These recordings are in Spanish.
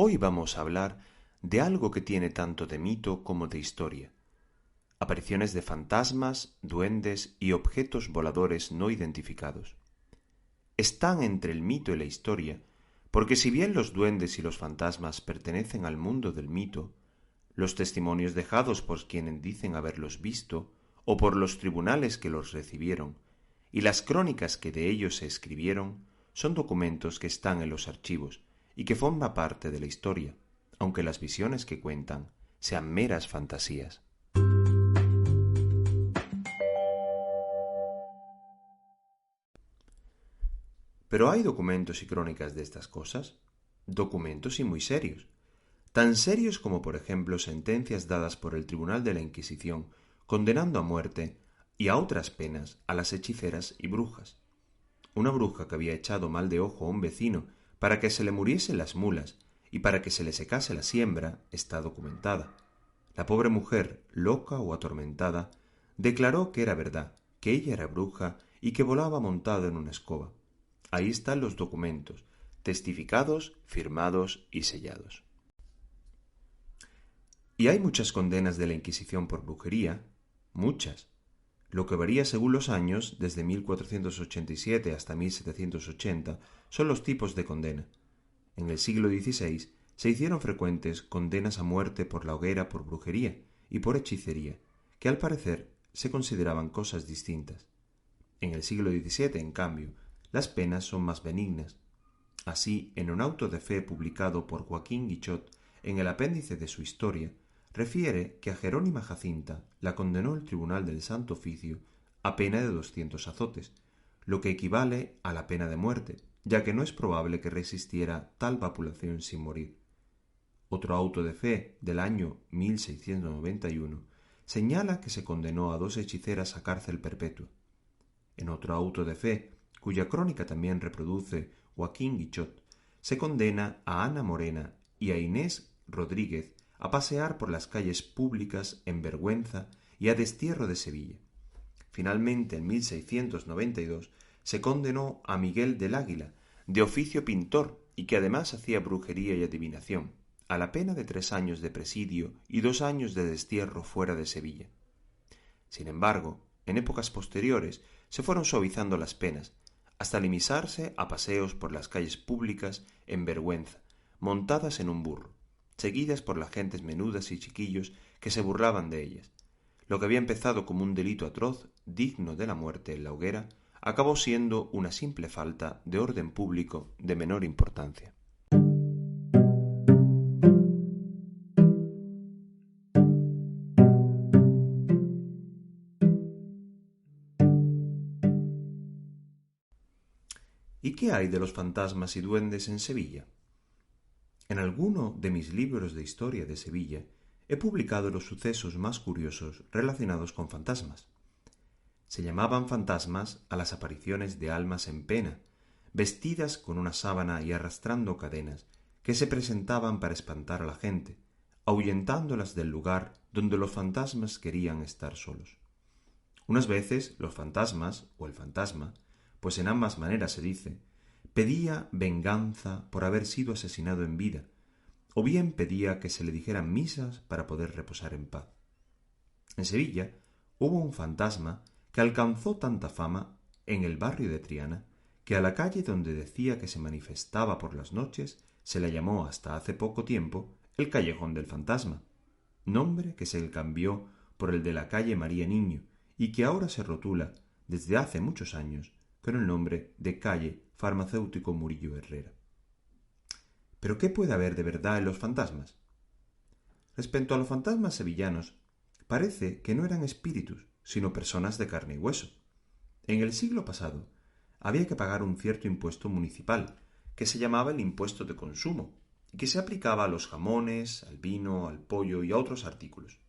Hoy vamos a hablar de algo que tiene tanto de mito como de historia. Apariciones de fantasmas, duendes y objetos voladores no identificados. Están entre el mito y la historia, porque si bien los duendes y los fantasmas pertenecen al mundo del mito, los testimonios dejados por quienes dicen haberlos visto, o por los tribunales que los recibieron, y las crónicas que de ellos se escribieron, son documentos que están en los archivos y que forman parte de la historia, aunque las visiones que cuentan sean meras fantasías. Pero hay documentos y crónicas de estas cosas, documentos y muy serios, tan serios como por ejemplo sentencias dadas por el Tribunal de la Inquisición condenando a muerte y a otras penas a las hechiceras y brujas. Una bruja que había echado mal de ojo a un vecino para que se le muriesen las mulas y para que se le secase la siembra está documentada. La pobre mujer, loca o atormentada, declaró que era verdad, que ella era bruja y que volaba montada en una escoba. Ahí están los documentos, testificados, firmados y sellados. Y hay muchas condenas de la Inquisición por brujería, muchas, lo que varía según los años, desde 1487 hasta 1780, son los tipos de condena. En el siglo XVI se hicieron frecuentes condenas a muerte por la hoguera por brujería y por hechicería, que al parecer se consideraban cosas distintas. En el siglo XVII, en cambio, las penas son más benignas. Así, en un auto de fe publicado por Joaquín Guichot en el apéndice de su historia, refiere que a Jerónima Jacinta la condenó el Tribunal del Santo Oficio a pena de 200 azotes, lo que equivale a la pena de muerte, ya que no es probable que resistiera tal vacilación sin morir. Otro auto de fe del año 1691 señala que se condenó a 2 hechiceras a cárcel perpetua. En otro auto de fe, cuya crónica también reproduce Joaquín Guichot, se condena a Ana Morena y a Inés Rodríguez a pasear por las calles públicas en vergüenza y a destierro de Sevilla. Finalmente, en 1692, se condenó a Miguel del Águila, de oficio pintor y que además hacía brujería y adivinación, a la pena de 3 años de presidio y 2 años de destierro fuera de Sevilla. Sin embargo, en épocas posteriores se fueron suavizando las penas, hasta limitarse a paseos por las calles públicas en vergüenza, montadas en un burro, seguidas por las gentes menudas y chiquillos que se burlaban de ellas. Lo que había empezado como un delito atroz, digno de la muerte en la hoguera, acabó siendo una simple falta de orden público de menor importancia. ¿Y qué hay de los fantasmas y duendes en Sevilla? En alguno de mis libros de historia de Sevilla he publicado los sucesos más curiosos relacionados con fantasmas. Se llamaban fantasmas a las apariciones de almas en pena, vestidas con una sábana y arrastrando cadenas, que se presentaban para espantar a la gente, ahuyentándolas del lugar donde los fantasmas querían estar solos. Unas veces los fantasmas, o el fantasma, pues en ambas maneras se dice, pedía venganza por haber sido asesinado en vida, o bien pedía que se le dijeran misas para poder reposar en paz. En Sevilla hubo un fantasma que alcanzó tanta fama en el barrio de Triana que a la calle donde decía que se manifestaba por las noches se la llamó hasta hace poco tiempo el Callejón del Fantasma, nombre que se le cambió por el de la calle María Niño y que ahora se rotula desde hace muchos años con el nombre de calle Farmacéutico Murillo Herrera. ¿Pero qué puede haber de verdad en los fantasmas? Respecto a los fantasmas sevillanos, parece que no eran espíritus, sino personas de carne y hueso. En el siglo pasado había que pagar un cierto impuesto municipal, que se llamaba el impuesto de consumo, y que se aplicaba a los jamones, al vino, al pollo y a otros artículos.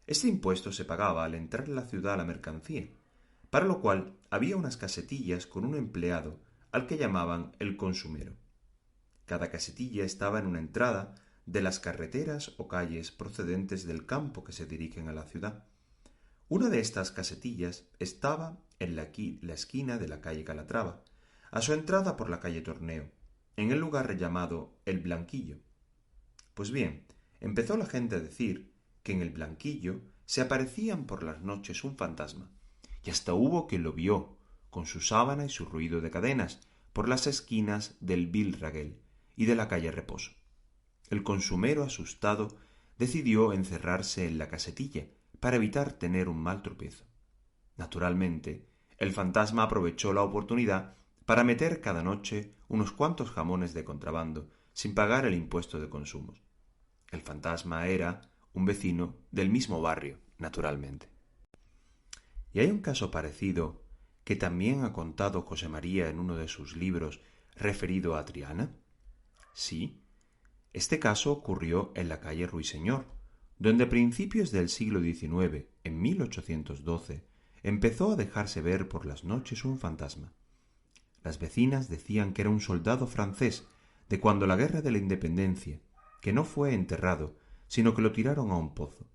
Este impuesto se pagaba al entrar en la ciudad la mercancía, para lo cual había unas casetillas con un empleado al que llamaban el consumero. Cada casetilla estaba en una entrada de las carreteras o calles procedentes del campo que se dirigen a la ciudad. Una de estas casetillas estaba en la esquina de la calle Calatrava, a su entrada por la calle Torneo, en el lugar llamado El Blanquillo. Pues bien, empezó la gente a decir que en el Blanquillo se aparecían por las noches un fantasma, y hasta hubo quien lo vio, con su sábana y su ruido de cadenas, por las esquinas del Vil Raguel y de la calle Reposo. El consumero, asustado, decidió encerrarse en la casetilla para evitar tener un mal tropiezo. Naturalmente, el fantasma aprovechó la oportunidad para meter cada noche unos cuantos jamones de contrabando sin pagar el impuesto de consumos. El fantasma era un vecino del mismo barrio, naturalmente. Y hay un caso parecido que también ha contado José María en uno de sus libros referido a Triana. Sí, este caso ocurrió en la calle Ruiseñor, donde a principios del siglo XIX, en 1812, empezó a dejarse ver por las noches un fantasma. Las vecinas decían que era un soldado francés de cuando la Guerra de la Independencia, que no fue enterrado, sino que lo tiraron a un pozo,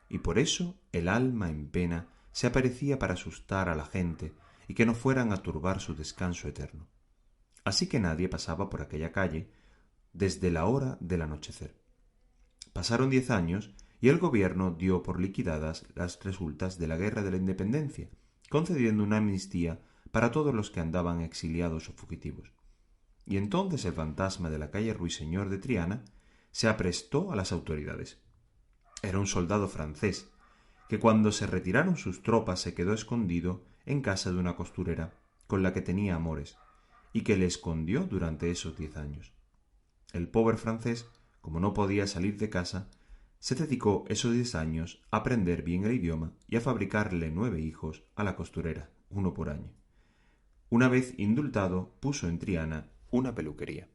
y por eso el alma en pena se aparecía para asustar a la gente y que no fueran a turbar su descanso eterno. Así que nadie pasaba por aquella calle desde la hora del anochecer. Pasaron 10 años y el gobierno dio por liquidadas las resultas de la Guerra de la Independencia, concediendo una amnistía para todos los que andaban exiliados o fugitivos. Y entonces el fantasma de la calle Ruiseñor de Triana se aprestó a las autoridades. Era un soldado francés, que cuando se retiraron sus tropas se quedó escondido en casa de una costurera con la que tenía amores, y que le escondió durante esos 10 años. El pobre francés, como no podía salir de casa, se dedicó esos 10 años a aprender bien el idioma y a fabricarle 9 hijos a la costurera, uno por año. Una vez indultado, puso en Triana una peluquería.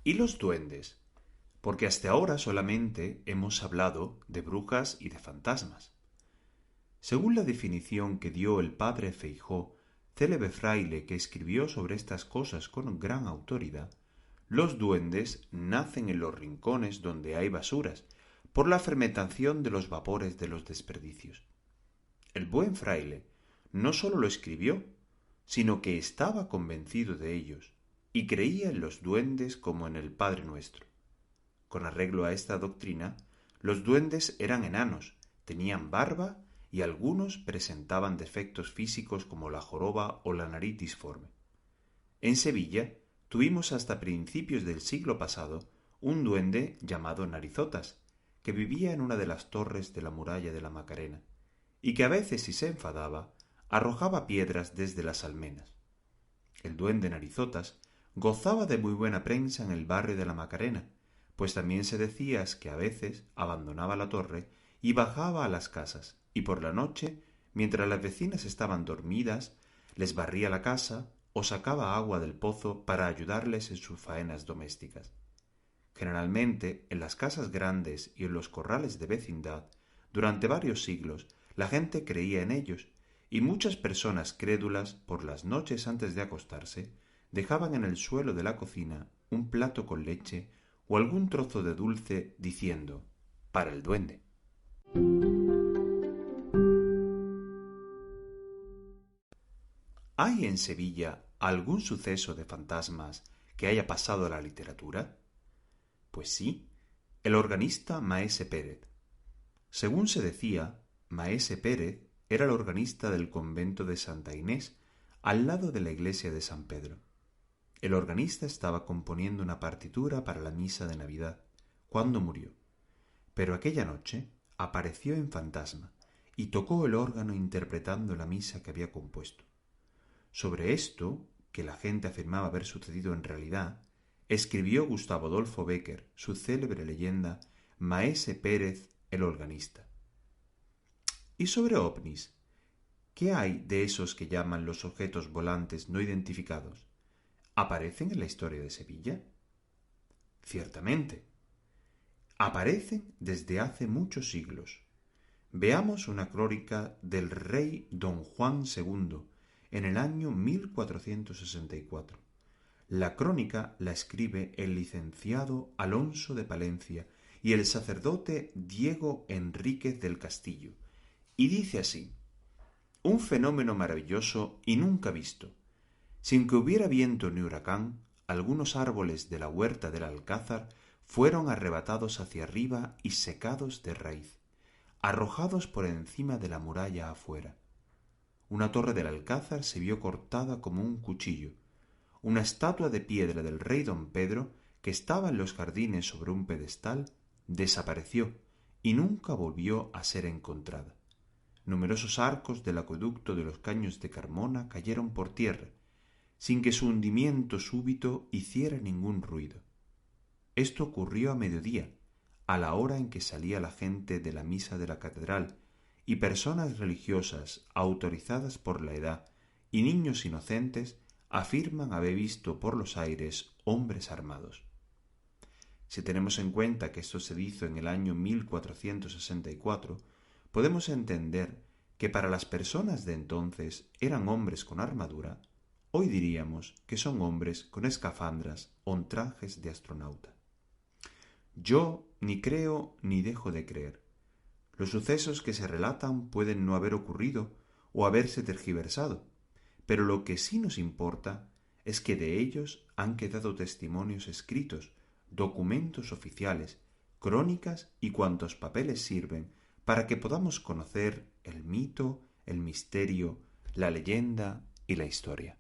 ¿Y los duendes? Porque hasta ahora solamente hemos hablado de brujas y de fantasmas. Según la definición que dio el padre Feijó, célebre fraile que escribió sobre estas cosas con gran autoridad, los duendes nacen en los rincones donde hay basuras, por la fermentación de los vapores de los desperdicios. El buen fraile no sólo lo escribió, sino que estaba convencido de ellos, y creía en los duendes como en el Padre Nuestro. Con arreglo a esta doctrina, los duendes eran enanos, tenían barba y algunos presentaban defectos físicos como la joroba o la nariz disforme. En Sevilla tuvimos hasta principios del siglo pasado un duende llamado Narizotas, que vivía en una de las torres de la muralla de la Macarena, y que a veces, si se enfadaba, arrojaba piedras desde las almenas. El duende Narizotas gozaba de muy buena prensa en el barrio de la Macarena, pues también se decía que a veces abandonaba la torre y bajaba a las casas, y por la noche, mientras las vecinas estaban dormidas, les barría la casa o sacaba agua del pozo para ayudarles en sus faenas domésticas. Generalmente, en las casas grandes y en los corrales de vecindad, durante varios siglos, la gente creía en ellos, y muchas personas crédulas, por las noches antes de acostarse, dejaban en el suelo de la cocina un plato con leche o algún trozo de dulce diciendo: «para el duende». ¿Hay en Sevilla algún suceso de fantasmas que haya pasado a la literatura? Pues sí, el organista Maese Pérez. Según se decía, Maese Pérez era el organista del convento de Santa Inés, al lado de la iglesia de San Pedro. El organista estaba componiendo una partitura para la misa de Navidad, cuando murió. Pero aquella noche apareció en fantasma y tocó el órgano interpretando la misa que había compuesto. Sobre esto, que la gente afirmaba haber sucedido en realidad, escribió Gustavo Adolfo Bécquer su célebre leyenda Maese Pérez el organista. ¿Y sobre ovnis? ¿Qué hay de esos que llaman los objetos volantes no identificados? ¿Aparecen en la historia de Sevilla? Ciertamente. Aparecen desde hace muchos siglos. Veamos una crónica del rey don Juan II en el año 1464. La crónica la escribe el licenciado Alonso de Palencia y el sacerdote Diego Enríquez del Castillo, y dice así: un fenómeno maravilloso y nunca visto. Sin que hubiera viento ni huracán, algunos árboles de la huerta del Alcázar fueron arrebatados hacia arriba y secados de raíz, arrojados por encima de la muralla afuera. Una torre del Alcázar se vio cortada como un cuchillo. Una estatua de piedra del rey don Pedro, que estaba en los jardines sobre un pedestal, desapareció y nunca volvió a ser encontrada. Numerosos arcos del acueducto de los Caños de Carmona cayeron por tierra, sin que su hundimiento súbito hiciera ningún ruido. Esto ocurrió a mediodía, a la hora en que salía la gente de la misa de la catedral, y personas religiosas autorizadas por la edad y niños inocentes afirman haber visto por los aires hombres armados. Si tenemos en cuenta que esto se hizo en el año 1464, podemos entender que para las personas de entonces eran hombres con armadura. Hoy diríamos que son hombres con escafandras o trajes de astronauta. Yo ni creo ni dejo de creer. Los sucesos que se relatan pueden no haber ocurrido o haberse tergiversado, pero lo que sí nos importa es que de ellos han quedado testimonios escritos, documentos oficiales, crónicas y cuantos papeles sirven para que podamos conocer el mito, el misterio, la leyenda y la historia.